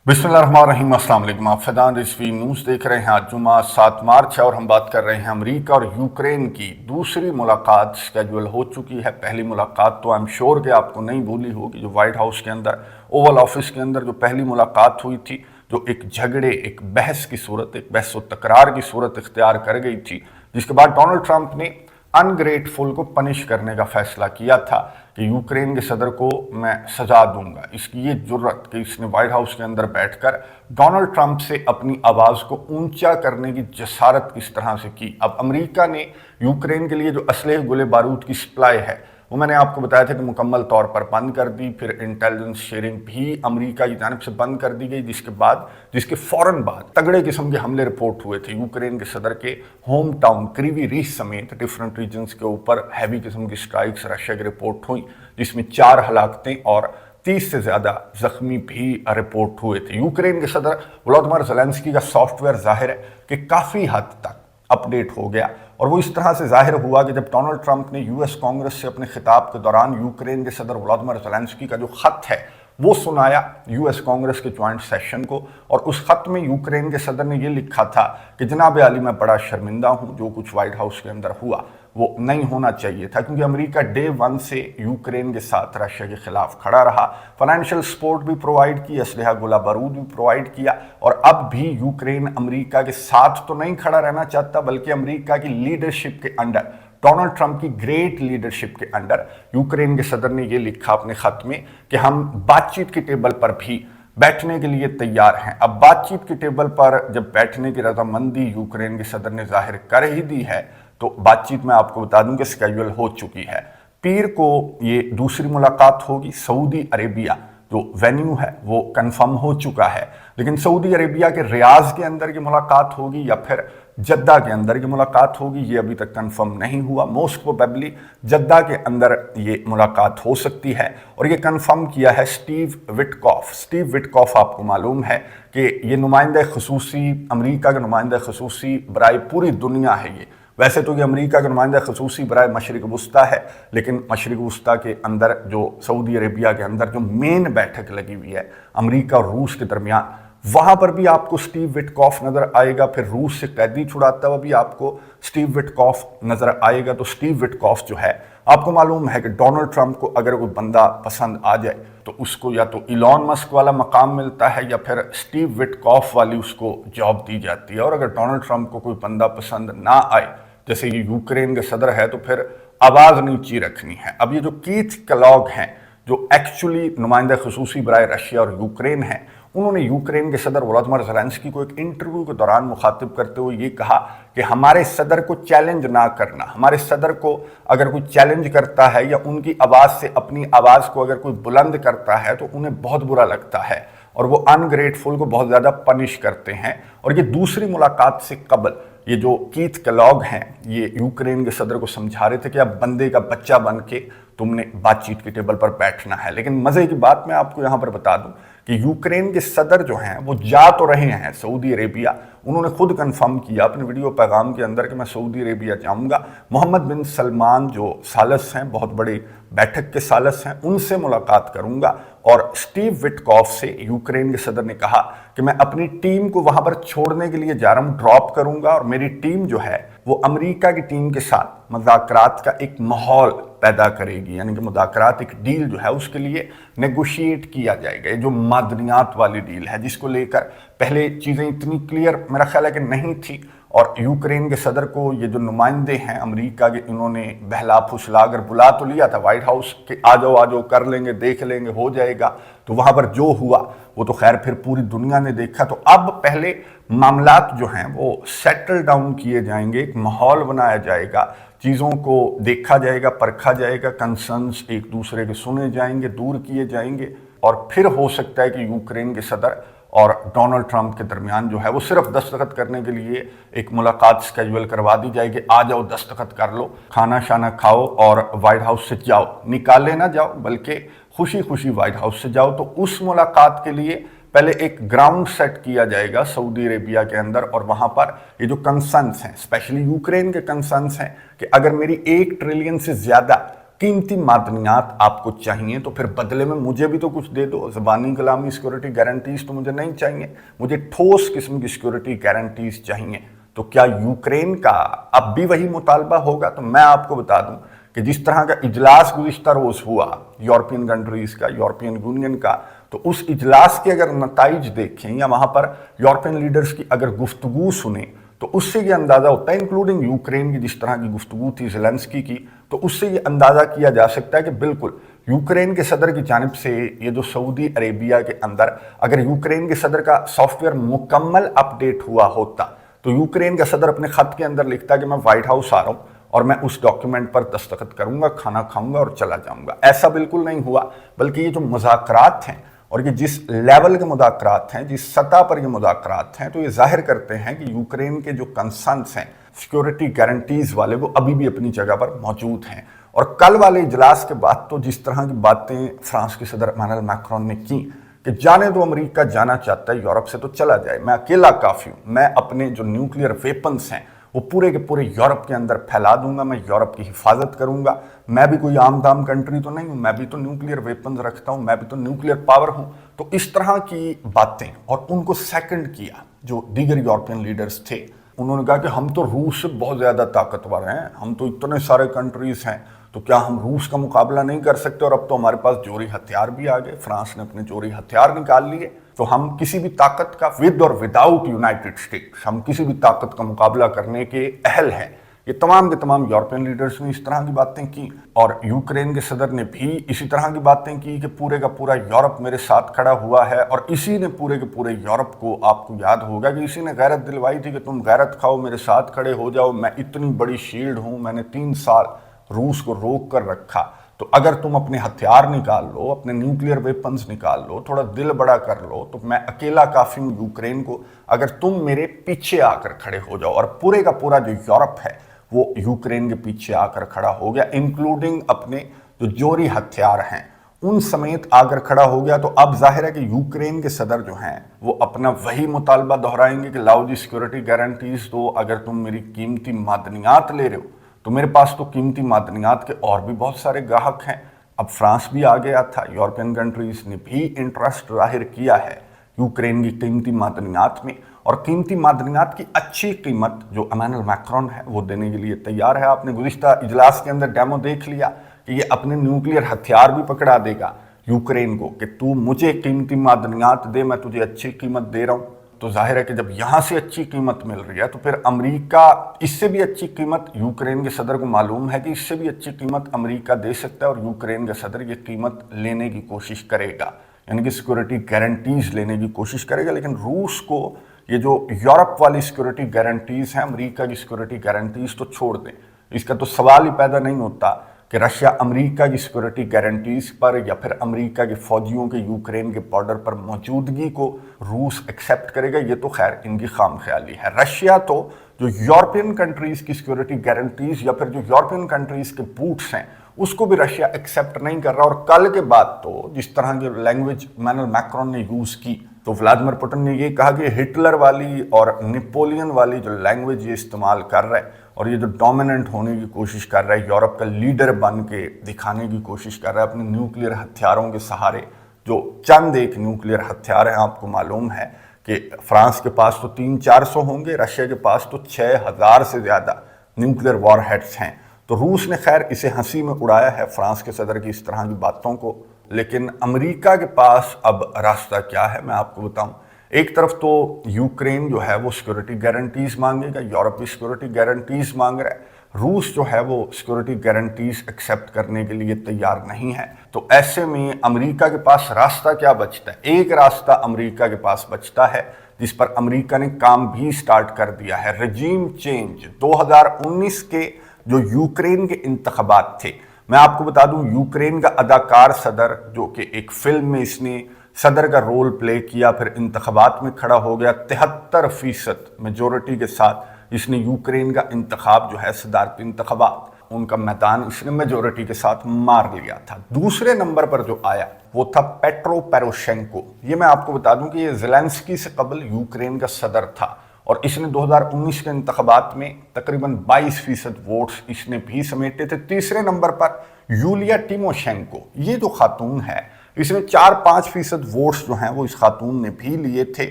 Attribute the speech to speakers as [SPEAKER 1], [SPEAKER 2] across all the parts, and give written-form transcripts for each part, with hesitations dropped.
[SPEAKER 1] बिस्मिल्लाहिर्रहमानिर्रहीम। अस्सलाम वालेकुम। आप फैजान रिजवी न्यूज़ देख रहे हैं। आज जुमा 7 मार्च है और हम बात कर रहे हैं अमेरिका और यूक्रेन की दूसरी मुलाकात स्केड्यूल हो चुकी है। पहली मुलाकात तो आई एम श्योर कि आपको नहीं भूली होगी, जो वाइट हाउस के अंदर ओवल ऑफिस के अंदर जो पहली मुलाकात हुई थी, जो एक झगड़े, एक बहस की सूरत, एक बहस व तकरार की सूरत इख्तियार कर गई थी, जिसके बाद डोनाल्ड ट्रंप ने अनग्रेटफुल को पनिश करने का फैसला किया था कि यूक्रेन के सदर को मैं सजा दूंगा। इसकी ये जुर्रत कि इसने व्हाइट हाउस के अंदर बैठकर डोनाल्ड ट्रंप से अपनी आवाज़ को ऊंचा करने की जसारत किस तरह से की। अब अमेरिका ने यूक्रेन के लिए जो असलहे गोले बारूद की सप्लाई है वो मैंने आपको बताया था कि मुकम्मल तौर पर बंद कर दी। फिर इंटेलिजेंस शेयरिंग भी अमेरिका की जानिब से बंद कर दी गई, जिसके फ़ौरन बाद तगड़े किस्म के हमले रिपोर्ट हुए थे यूक्रेन के सदर के होम टाउन क्रीवी रीच समेत डिफरेंट रीजन्स के ऊपर हैवी किस्म की स्ट्राइक्स रशिया की रिपोर्ट हुई, जिसमें 4 हलाकतें और 30 से ज़्यादा जख्मी भी रिपोर्ट हुए थे। यूक्रेन के सदर वोलोदिमीर ज़ेलेंस्की का सॉफ्टवेयर जाहिर है कि काफ़ी हद तक अपडेट हो गया, और वो इस तरह से जाहिर हुआ कि जब डोनाल्ड ट्रंप ने यूएस कांग्रेस से अपने खिताब के दौरान यूक्रेन के सदर वोलोदिमीर ज़ेलेंस्की का जो ख़त है वो सुनाया यूएस कांग्रेस के ज्वाइंट सेशन को, और उस खत में यूक्रेन के सदर ने ये लिखा था कि जनाब आली, मैं बड़ा शर्मिंदा हूँ, जो कुछ व्हाइट हाउस के अंदर हुआ वो नहीं होना चाहिए था, क्योंकि अमेरिका डे 1 से यूक्रेन के साथ रशिया के खिलाफ खड़ा रहा, फाइनेंशियल सपोर्ट भी प्रोवाइड की, असलहा गोला बारूद भी प्रोवाइड किया, और अब भी यूक्रेन अमेरिका के साथ तो नहीं खड़ा रहना चाहता, बल्कि अमेरिका की लीडरशिप के अंडर, डोनाल्ड ट्रंप की ग्रेट लीडरशिप के अंडर यूक्रेन के सदर ने यह लिखा अपने खत में कि हम बातचीत की टेबल पर भी बैठने के लिए तैयार हैं। अब बातचीत की टेबल पर जब बैठने की रजामंदी यूक्रेन के सदर ने जाहिर कर ही दी है, तो बातचीत में आपको बता दूं कि स्केड्यूल हो चुकी है। पीर को ये दूसरी मुलाकात होगी। सऊदी अरेबिया जो वेन्यू है वो कंफर्म हो चुका है, लेकिन सऊदी अरेबिया के रियाज के अंदर की मुलाकात होगी या फिर जद्दा के अंदर की मुलाकात होगी, ये अभी तक कंफर्म नहीं हुआ। मोस्ट प्रोबेबली जद्दा के अंदर ये मुलाकात हो सकती है, और ये कंफर्म किया है स्टीव विटकॉफ। स्टीव विटकॉफ आपको मालूम है कि ये नुमाइंदा खसूसी, अमेरिका का नुमाइंदा खसूसी बराए पूरी दुनिया है। ये वैसे तो ये अमेरिका का नुमाइंदा खसूसी बराए मशरिक वस्ता है, लेकिन मशरिक वस्ता के अंदर जो सऊदी अरेबिया के अंदर जो मेन बैठक लगी हुई है अमेरिका और रूस के दरमियान, वहां पर भी आपको स्टीव विटकॉफ नजर आएगा। फिर रूस से कैदी छुड़ाता हुआ भी आपको स्टीव विटकॉफ नजर आएगा। तो स्टीव विटकॉफ जो है, आपको मालूम है कि डोनाल्ड ट्रंप को अगर कोई बंदा पसंद आ जाए तो उसको या तो इलॉन मस्क वाला मकाम मिलता है या फिर स्टीव विटकॉफ वाली उसको जॉब दी जाती है। और अगर डोनाल्ड ट्रंप को कोई बंदा पसंद ना आए, जैसे ये यूक्रेन के सदर है, तो फिर आवाज़ नीची रखनी है। अब ये जो कीथ केलॉग हैं, जो एक्चुअली नुमाइंदा खसूसी बराए रशिया और यूक्रेन हैं, उन्होंने यूक्रेन के सदर वोलोदिमीर ज़ेलेंस्की को एक इंटरव्यू के दौरान मुखातिब करते हुए ये कहा कि हमारे सदर को चैलेंज ना करना, हमारे सदर को अगर कोई चैलेंज करता है या उनकी आवाज़ से अपनी आवाज़ को अगर कोई बुलंद करता है तो उन्हें बहुत बुरा लगता है, और वो अनग्रेटफुल को बहुत ज़्यादा पनिश करते हैं। और ये दूसरी मुलाकात से कबल ये जो कीथ केलॉग हैं, ये यूक्रेन के सदर को समझा रहे थे कि अब बंदे का बच्चा बन के तुमने बातचीत की टेबल पर बैठना है। लेकिन मज़े की बात मैं आपको यहाँ पर बता दूं कि यूक्रेन के सदर जो हैं वो जा तो रहे हैं सऊदी अरेबिया। उन्होंने खुद कंफर्म किया अपने वीडियो पैगाम के अंदर कि मैं सऊदी अरेबिया जाऊंगा। मोहम्मद बिन सलमान जो सालस हैं, बहुत बड़े बैठक के सालस हैं, उनसे मुलाकात करूंगा। और स्टीव विटकॉफ से यूक्रेन के सदर ने कहा कि मैं अपनी टीम को वहां पर छोड़ने के लिए जा रहा हूं, ड्रॉप करूंगा, और मेरी टीम जो है वो अमेरिका की टीम के साथ मुज़ाकरात का एक माहौल पैदा करेगी। यानी कि मुज़ाकरात, एक डील जो है उसके लिए नेगोशिएट किया जाएगा। ये जो मादनियात वाली डील है, जिसको लेकर पहले चीज़ें इतनी क्लियर मेरा ख्याल है कि नहीं थी, और यूक्रेन के सदर को ये जो नुमाइंदे हैं अमेरिका के, इन्होंने बहला फुसला कर बुला तो लिया था व्हाइट हाउस के, आ जाओ कर लेंगे, देख लेंगे, हो जाएगा। तो वहाँ पर जो हुआ वो तो खैर फिर पूरी दुनिया ने देखा। तो अब पहले मामलात जो हैं वो सेटल डाउन किए जाएंगे, एक माहौल बनाया जाएगा, चीज़ों को देखा जाएगा, परखा जाएगा, कंसर्न्स एक दूसरे के सुने जाएंगे, दूर किए जाएंगे, और फिर हो सकता है कि यूक्रेन के सदर और डोनाल्ड ट्रंप के दरमियान जो है वो सिर्फ दस्तखत करने के लिए एक मुलाकात स्केड्यूल करवा दी जाएगी। आ जाओ, दस्तखत कर लो, खाना शाना खाओ और व्हाइट हाउस से जाओ, निकाले ना जाओ, बल्कि खुशी खुशी व्हाइट हाउस से जाओ। तो उस मुलाकात के लिए पहले एक ग्राउंड सेट किया जाएगा सऊदी अरेबिया के अंदर, और वहां पर ये जो कंसर्न्स हैं, स्पेशली यूक्रेन के कंसर्न्स हैं कि अगर मेरी 1 ट्रिलियन से ज्यादा कीमती मादनियात आपको चाहिए तो फिर बदले में मुझे भी तो कुछ दे दो। ज़बानी कलामी सिक्योरिटी गारंटीज तो मुझे नहीं चाहिए, मुझे ठोस किस्म की सिक्योरिटी गारंटीज चाहिए। तो क्या यूक्रेन का अब भी वही मुतालबा होगा? तो मैं आपको बता दूं कि जिस तरह का इजलास गुज़िश्ता रोज़ हुआ यूरोपियन कंट्रीज का, यूरोपियन यूनियन का, तो उस इजलास के अगर नताइज देखें या वहाँ पर यूरोपियन लीडर्स की अगर गुफ्तगू सुने तो उससे ये अंदाज़ा होता है, इंक्लूडिंग यूक्रेन की जिस तरह की गुफ्तगू थी ज़ेलेंस्की की, तो उससे ये अंदाज़ा किया जा सकता है कि बिल्कुल यूक्रेन के सदर की जानिब से ये जो सऊदी अरेबिया के अंदर अगर यूक्रेन के सदर का सॉफ्टवेयर मुकम्मल अपडेट हुआ होता तो यूक्रेन का सदर अपने ख़त के अंदर लिखता कि मैं व्हाइट हाउस आ रहा हूँ और मैं उस डॉक्यूमेंट पर दस्तखत करूंगा, खाना खाऊंगा और चला जाऊंगा। ऐसा बिल्कुल नहीं हुआ, बल्कि ये जो मुज़ाकरात हैं और ये जिस लेवल के मुज़ाकरात हैं, जिस सतह पर ये मुज़ाकरात हैं, तो ये जाहिर करते हैं कि यूक्रेन के जो कंसर्न्स हैं सिक्योरिटी गारंटीज वाले, वो अभी भी अपनी जगह पर मौजूद हैं। और कल वाले इजलास के बाद तो जिस तरह की बातें फ्रांस के सदर इमानुएल मैक्रोन ने की कि जाने दो, अमेरिका जाना चाहता है यूरोप से तो चला जाए, मैं अकेला काफ़ी हूँ, मैं अपने जो न्यूक्लियर वेपन्स हैं वो पूरे के पूरे यूरोप के अंदर फैला दूंगा, मैं यूरोप की हिफाजत करूंगा, मैं भी कोई आम दाम कंट्री तो नहीं हूं, मैं भी तो न्यूक्लियर वेपन्स रखता हूं, मैं भी तो न्यूक्लियर पावर हूं। तो इस तरह की बातें, और उनको सेकंड किया जो दीगर यूरोपियन लीडर्स थे, उन्होंने कहा कि हम तो रूस से बहुत ज़्यादा ताकतवर हैं, हम तो इतने सारे कंट्रीज हैं, तो क्या हम रूस का मुकाबला नहीं कर सकते? और अब तो हमारे पास जोरी हथियार भी आ गए, फ्रांस ने अपने जोरी हथियार निकाल लिए, तो हम किसी भी ताकत का, विद और विदाउट यूनाइटेड स्टेट्स, हम किसी भी ताकत का मुकाबला करने के अहल हैं। ये तमाम के तमाम यूरोपियन लीडर्स ने इस तरह की बातें की और यूक्रेन के सदर ने भी इसी तरह की बातें की कि पूरे का पूरा यूरोप मेरे साथ खड़ा हुआ है। और इसी ने पूरे के पूरे यूरोप को, आपको याद होगा कि इसी ने गैरत दिलवाई थी कि तुम गैरत खाओ, मेरे साथ खड़े हो जाओ, मैं इतनी बड़ी शील्ड हूँ, मैंने 3 साल रूस को रोक कर रखा, तो अगर तुम अपने हथियार निकाल लो, अपने न्यूक्लियर वेपन्स निकाल लो, थोड़ा दिल बड़ा कर लो, तो मैं अकेला काफ़ी हूँ यूक्रेन को, अगर तुम मेरे पीछे आकर खड़े हो जाओ। और पूरे का पूरा जो यूरोप है वो यूक्रेन के पीछे आकर खड़ा हो गया, इंक्लूडिंग अपने जो जोरी हथियार हैं उन समेत आकर खड़ा हो गया। तो अब जाहिर है कि यूक्रेन के सदर जो हैं वो अपना वही मुतालबा दोहराएंगे कि लाओ जी सिक्योरिटी गारंटीज दो, अगर तुम मेरी कीमती मादनियात ले रहे हो तो मेरे पास तो कीमती मादनियात के और भी बहुत सारे ग्राहक हैं। अब फ्रांस भी आ गया था, यूरोपियन कंट्रीज ने भी इंटरेस्ट जाहिर किया है यूक्रेन की कीमती मादनियात में, और कीमती मादनियात की अच्छी कीमत जो इमानुएल मैक्रोन है वो देने के लिए तैयार है। आपने गुज़िश्ता इजलास के अंदर डेमो देख लिया कि ये अपने न्यूक्लियर हथियार भी पकड़ा देगा यूक्रेन को कि तू मुझे कीमती मादनियात दे, मैं तुझे अच्छी कीमत दे रहा हूँ। तो जाहिर है कि जब यहाँ से अच्छी कीमत मिल रही है तो फिर अमेरिका इससे भी अच्छी कीमत, यूक्रेन के सदर को मालूम है कि इससे भी अच्छी कीमत अमेरिका दे सकता है, और यूक्रेन का सदर ये कीमत लेने की कोशिश करेगा, यानी कि सिक्योरिटी गारंटीज लेने की कोशिश करेगा। लेकिन रूस को ये जो यूरोप वाली सिक्योरिटी गारंटीज हैं, अमेरिका की सिक्योरिटी गारंटीज तो छोड़ दें, इसका तो सवाल ही पैदा नहीं होता कि रशिया अमेरिका की सिक्योरिटी गारंटीज पर या फिर अमेरिका के फौजियों के यूक्रेन के बॉर्डर पर मौजूदगी को रूस एक्सेप्ट करेगा। ये तो खैर इनकी खामख्याली है। रशिया तो जो यूरोपियन कंट्रीज की सिक्योरिटी गारंटीज या फिर जो यूरोपियन कंट्रीज के बूट्स हैं उसको भी रशिया एक्सेप्ट नहीं कर रहा। और कल के बाद तो जिस तरह की लैंग्वेज इमानुएल मैक्रोन ने यूज़ की, तो व्लादिमीर पुतिन ने ये कहा कि हिटलर वाली और नेपोलियन वाली जो लैंग्वेज ये इस्तेमाल कर रहा है और ये जो डोमिनेंट होने की कोशिश कर रहा है, यूरोप का लीडर बन के दिखाने की कोशिश कर रहा है अपने न्यूक्लियर हथियारों के सहारे, जो चंद एक न्यूक्लियर हथियार हैं। आपको मालूम है कि फ्रांस के पास तो 300-400 होंगे, रशिया के पास तो 6000 से ज़्यादा न्यूक्लियर वॉरहेड्स हैं। तो रूस ने खैर इसे हंसी में उड़ाया है फ्रांस के सदर की इस तरह की बातों को। लेकिन अमेरिका के पास अब रास्ता क्या है मैं आपको बताऊं। एक तरफ तो यूक्रेन जो है वो सिक्योरिटी गारंटीज मांगेगा, यूरोप भी सिक्योरिटी गारंटीज मांग रहा है, रूस जो है वो सिक्योरिटी गारंटीज एक्सेप्ट करने के लिए तैयार नहीं है। तो ऐसे में अमेरिका के पास रास्ता क्या बचता है? एक रास्ता अमेरिका के पास बचता है जिस पर अमेरिका ने काम भी स्टार्ट कर दिया है, रजीम चेंज। 2019 के जो यूक्रेन के इंतखाबात थे, मैं आपको बता दूं यूक्रेन का अदाकार सदर जो कि एक फिल्म में इसने सदर का रोल प्ले किया, फिर इंतखाबात में खड़ा हो गया, 73% मेजोरिटी के साथ इसने यूक्रेन का इंतखाब जो है सदारती इंतखाबात, उनका मैदान इसने मेजोरिटी के साथ मार लिया था। दूसरे नंबर पर जो आया वो था पेट्रो पोरोशेंको। ये मैं आपको बता दूं कि ये ज़ेलेंस्की से कबल यूक्रेन का सदर था और इसने 2019 के इंतखाबात में तकरीबन 22% वोट्स इसने भी समेटे थे। तीसरे नंबर पर यूलिया टिमोशेंको, ये जो खातून है, इसमें 4-5% वोट्स जो हैं वो इस खातून ने भी लिए थे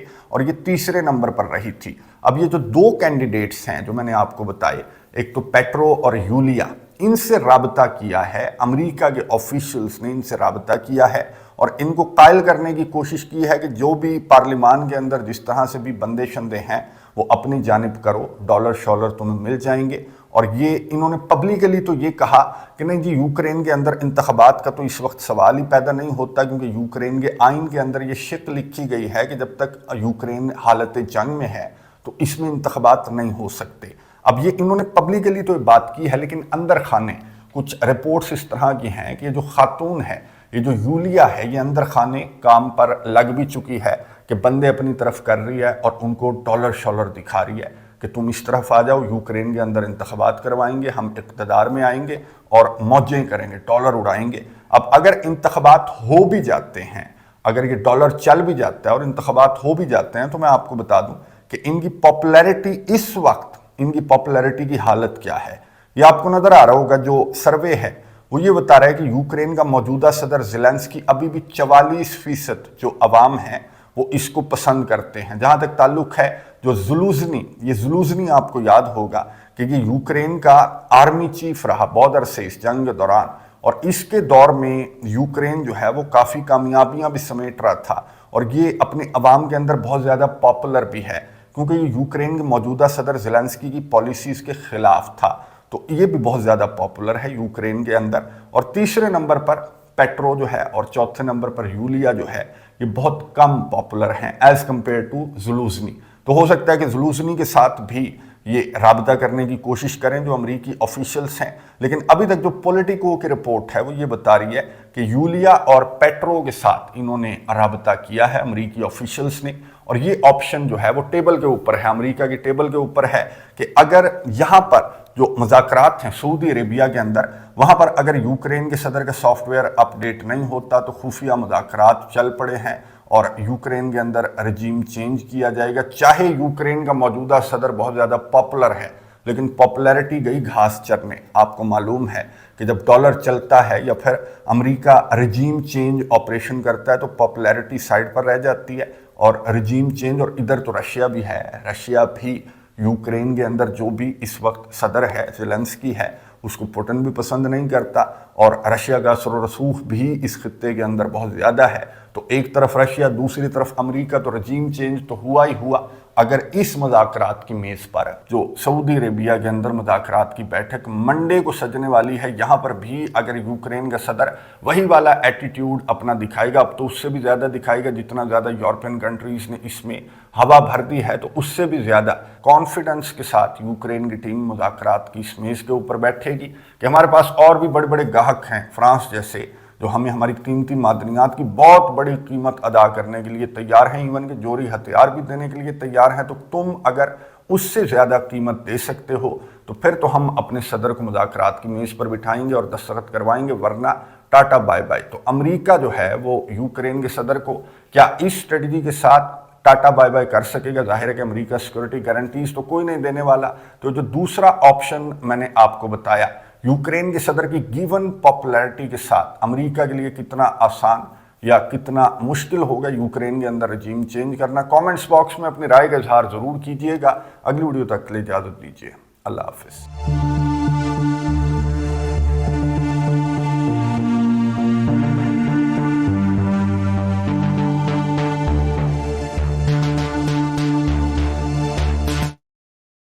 [SPEAKER 1] और ये तीसरे नंबर पर रही थी। अब ये जो दो कैंडिडेट्स हैं जो मैंने आपको बताए, एक तो पेट्रो और यूलिया, इनसे राबता किया है, अमेरिका के ऑफिशियल्स ने इनसे राबता किया है और इनको कायल करने की कोशिश की है कि जो भी पार्लियामान के अंदर जिस तरह से भी बंदे शंदे हैं वो अपनी जानिब करो, डॉलर शॉलर तुम्हें मिल जाएंगे। और ये इन्होंने पब्लिकली तो ये कहा कि नहीं जी, यूक्रेन के अंदर इंतखाबात का तो इस वक्त सवाल ही पैदा नहीं होता, क्योंकि यूक्रेन के आइन के अंदर ये शिक लिखी गई है कि जब तक यूक्रेन हालत जंग में है तो इसमें इंतखाबात नहीं हो सकते। अब ये इन्होंने पब्लिकली तो बात की है, लेकिन अंदर खाने कुछ रिपोर्ट्स इस तरह की हैं कि ये जो खातून है, ये जो यूलिया है, ये अंदर खाने काम पर लग भी चुकी है कि बंदे अपनी तरफ कर रही है और उनको डॉलर शॉलर दिखा रही है कि तुम इस तरफ आ जाओ, यूक्रेन के अंदर इंतखाबात करवाएंगे, हम इक़्तिदार में आएंगे और मौजें करेंगे, डॉलर उड़ाएंगे। अब अगर इंतखाबात हो भी जाते हैं, अगर ये डॉलर चल भी जाता है और इंतखाबात हो भी जाते हैं, तो मैं आपको बता दूं कि इनकी पॉपुलैरिटी इस वक्त, इनकी पॉपुलैरिटी की हालत क्या है। ये आपको नजर आ रहा होगा, जो सर्वे है वो ये बता रहा है कि यूक्रेन का मौजूदा सदर ज़ेलेंस्की अभी भी 44% जो अवाम है वो इसको पसंद करते हैं। जहां तक ताल्लुक है जो ज़ुलूज़नी, ये ज़ुलूज़नी आपको याद होगा कि ये यूक्रेन का आर्मी चीफ रहा बहुत अरसे इस जंग के दौरान, और इसके दौर में यूक्रेन जो है वो काफ़ी कामयाबियां भी समेट रहा था और ये अपने अवाम के अंदर बहुत ज़्यादा पॉपुलर भी है, क्योंकि ये यूक्रेन के मौजूदा सदर ज़ेलेंस्की की पॉलिसीज़ के ख़िलाफ़ था, तो ये भी बहुत ज़्यादा पॉपुलर है यूक्रेन के अंदर। और तीसरे नंबर पर पेट्रो जो है और चौथे नंबर पर यूलिया जो है, ये बहुत कम पॉपुलर हैं एज कम्पेयर टू ज़ुलूज़नी। तो हो सकता है कि ज़ुलूज़नी के साथ भी ये राबता करने की कोशिश करें जो अमरीकी ऑफिशियल्स हैं, लेकिन अभी तक जो पॉलिटिको की रिपोर्ट है वो ये बता रही है कि यूलिया और पेट्रो के साथ इन्होंने राबता किया है अमरीकी ऑफिशियल्स ने, और ये ऑप्शन जो है वो टेबल के ऊपर है, अमरीका की टेबल के ऊपर है कि अगर यहाँ पर जो मुज़ाकरात हैं सऊदी अरेबिया के अंदर, वहाँ पर अगर यूक्रेन के सदर का सॉफ्टवेयर अपडेट नहीं होता तो खुफिया मुज़ाकरात चल पड़े हैं और यूक्रेन के अंदर रजीम चेंज किया जाएगा। चाहे यूक्रेन का मौजूदा सदर बहुत ज़्यादा पॉपुलर है, लेकिन पॉपुलैरिटी गई घास चरने। आपको मालूम है कि जब डॉलर चलता है या फिर अमेरिका रजीम चेंज ऑपरेशन करता है तो पॉपुलैरिटी साइड पर रह जाती है और रजीम चेंज, और इधर तो रशिया भी है, रशिया भी यूक्रेन के अंदर जो भी इस वक्त सदर है ज़ेलेंस्की है उसको पुतिन भी पसंद नहीं करता, और रशिया का असर रसूख भी इस खित्ते के अंदर बहुत ज़्यादा है। तो एक तरफ रशिया, दूसरी तरफ अमेरिका, तो रजीम चेंज तो हुआ ही हुआ। अगर इस मुज़ाकरात की मेज़ पर जो सऊदी अरेबिया के अंदर मुज़ाकरात की बैठक मंडे को सजने वाली है, यहाँ पर भी अगर यूक्रेन का सदर वही वाला एटीट्यूड अपना दिखाएगा, अब तो उससे भी ज़्यादा दिखाएगा जितना ज़्यादा यूरोपियन कंट्रीज़ ने इसमें हवा भर दी है, तो उससे भी ज़्यादा कॉन्फिडेंस के साथ यूक्रेन की टीम मुज़ाकरात की इस मेज़ के ऊपर बैठेगी कि हमारे पास और भी बड़े बड़े ग्राहक हैं, फ्रांस जैसे, जो हमें हमारी कीमती मादनियात की बहुत बड़ी कीमत अदा करने के लिए तैयार हैं, इवन के जोरी हथियार भी देने के लिए तैयार हैं। तो तुम अगर उससे ज़्यादा कीमत दे सकते हो तो फिर तो हम अपने सदर को मुज़ाकरात की मेज़ पर बिठाएंगे और दस्तखत करवाएंगे, वरना टाटा बाय बाय। तो अमेरिका जो है वो यूक्रेन के सदर को क्या इस स्ट्रेटजी के साथ टाटा बाय बाय कर सकेगा? जाहिर है कि अमेरिका सिक्योरिटी गारंटीज तो कोई नहीं देने वाला। तो जो दूसरा ऑप्शन मैंने आपको बताया, यूक्रेन के सदर की गिवन पॉपुलैरिटी के साथ अमेरिका के लिए कितना आसान या कितना मुश्किल होगा यूक्रेन के अंदर रजीम चेंज करना, कमेंट्स बॉक्स में अपनी राय का इजहार जरूर कीजिएगा। अगली वीडियो तक के लिए इजाजत दीजिए। अल्लाह हाफिज।